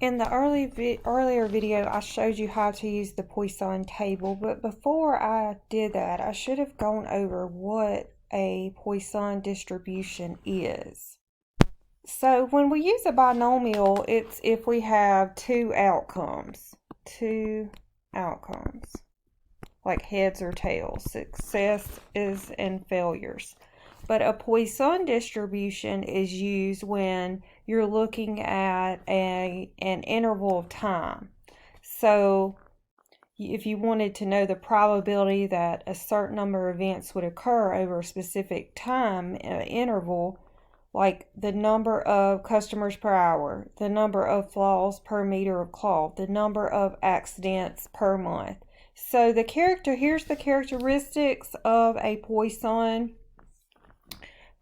In the earlier video, I showed you how to use the Poisson table, but before I did that, I should have gone over what a Poisson distribution is. So when we use a binomial, it's if we have two outcomes, like heads or tails, successes and failures. But a Poisson distribution is used when you're looking at an interval of time. So if you wanted to know the probability that a certain number of events would occur over a specific time interval, like the number of customers per hour, the number of flaws per meter of cloth, the number of accidents per month. So here's the characteristics of a Poisson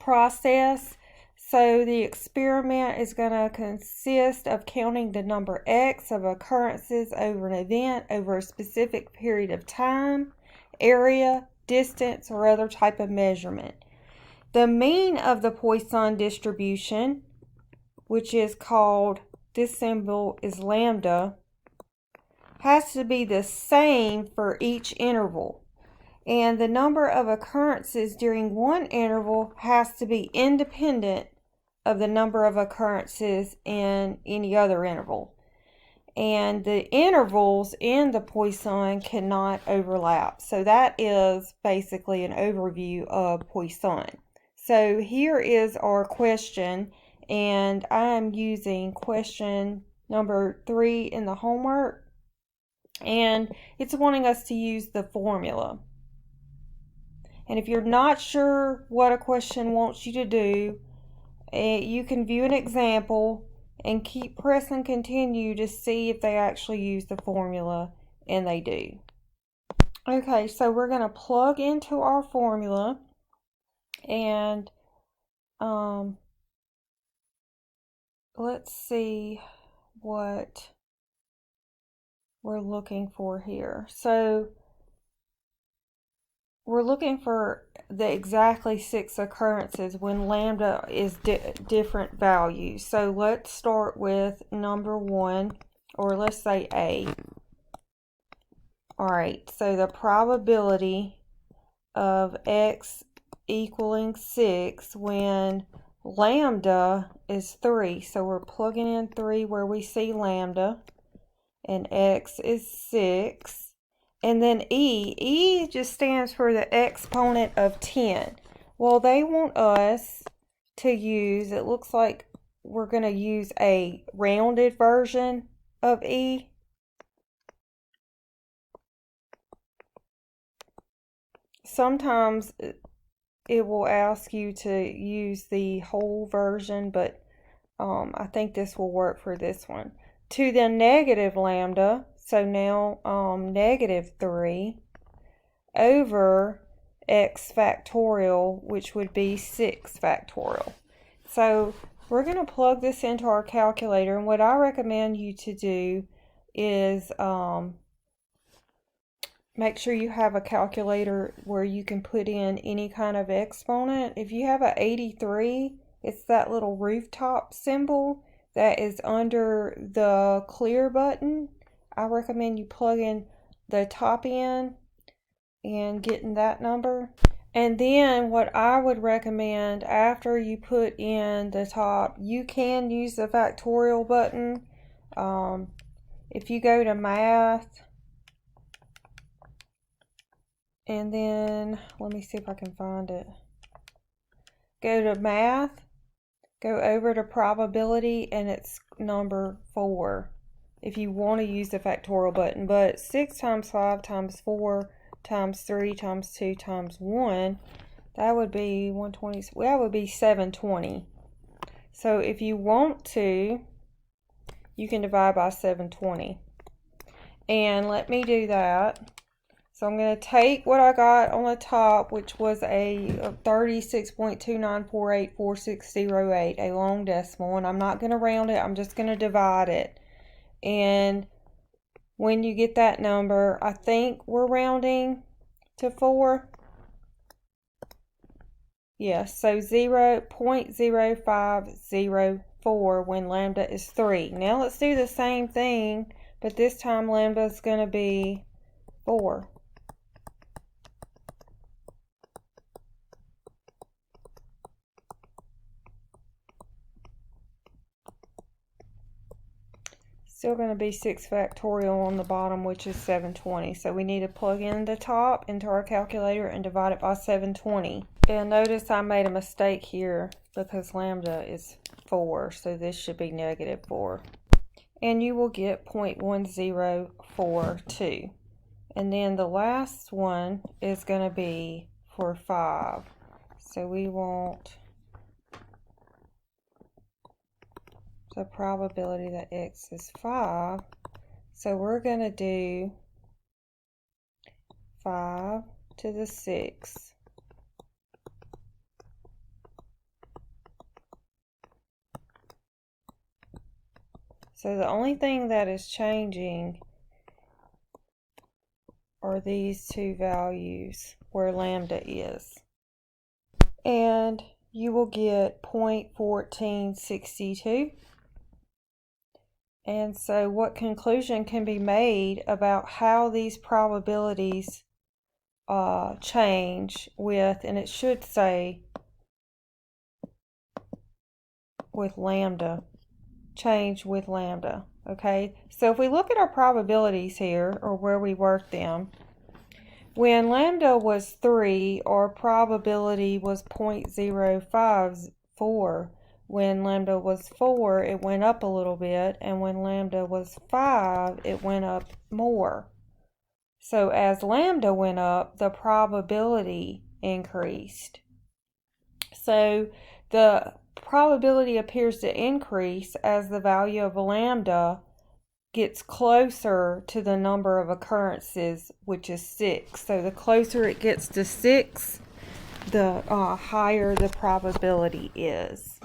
process. So the experiment is going to consist of counting the number X of occurrences over an event over a specific period of time, area, distance, or other type of measurement. The mean of the Poisson distribution, which is called, this symbol is lambda, has to be the same for each interval. And the number of occurrences during one interval has to be independent of the number of occurrences in any other interval. And the intervals in the Poisson cannot overlap. So that is basically an overview of Poisson. So here is our question, and I am using question number 3 in the homework, and it's wanting us to use the formula. And if you're not sure what a question wants you to do, you can view an example and keep pressing continue to see if they actually use the formula, and they do. Okay, so we're going to plug into our formula, and let's see what we're looking for here. So we're looking for the exactly 6 occurrences when lambda is different values. So let's start with number 1, or let's say A. Alright, so the probability of X equaling 6 when lambda is 3. So we're plugging in 3 where we see lambda, and X is 6. And then E just stands for the exponent of 10. Well, they want us to use, it looks like we're going to use a rounded version of E. Sometimes it will ask you to use the whole version, but I think this will work for this one. To the negative lambda, so now negative 3 over x factorial, which would be 6 factorial. So we're going to plug this into our calculator, and what I recommend you to do is make sure you have a calculator where you can put in any kind of exponent. If you have an 83, it's that little rooftop symbol that is under the clear button. I recommend you plug in the top end and getting that number. And then what I would recommend after you put in the top, you can use the factorial button. If you go to math, and then let me see if I can find it. Go to math, go over to probability, and it's number 4 if you want to use the factorial button. But 6 times 5 times 4 times 3 times 2 times 1, that would be 120. That would be 720. So if you want to, you can divide by 720. And let me do that. So I'm going to take what I got on the top, which was a 36.29484608, a long decimal, and I'm not going to round it, I'm just going to divide it. And when you get that number, I think we're rounding to 4. Yes, so 0.0504. 4 when lambda is 3. Now let's do the same thing, but this time lambda is going to be 4. Still going to be 6 factorial on the bottom, which is 720. So we need to plug in the top into our calculator and divide it by 720. And notice I made a mistake here because lambda is 4, so this should be -4. And you will get 0.1042. And then the last one is going to be for 5. So we want the probability that x is 5. So we're going to do 5 to the 6. So the only thing that is changing are these two values where lambda is. And you will get 0.1462. And so what conclusion can be made about how these probabilities change with, and it should say with lambda, change with lambda, okay? So if we look at our probabilities here, or where we worked them, when lambda was 3, our probability was 0.054. When lambda was 4, it went up a little bit, and when lambda was 5, it went up more. So as lambda went up, the probability increased. So the probability appears to increase as the value of lambda gets closer to the number of occurrences, which is 6. So the closer it gets to 6, the higher the probability is.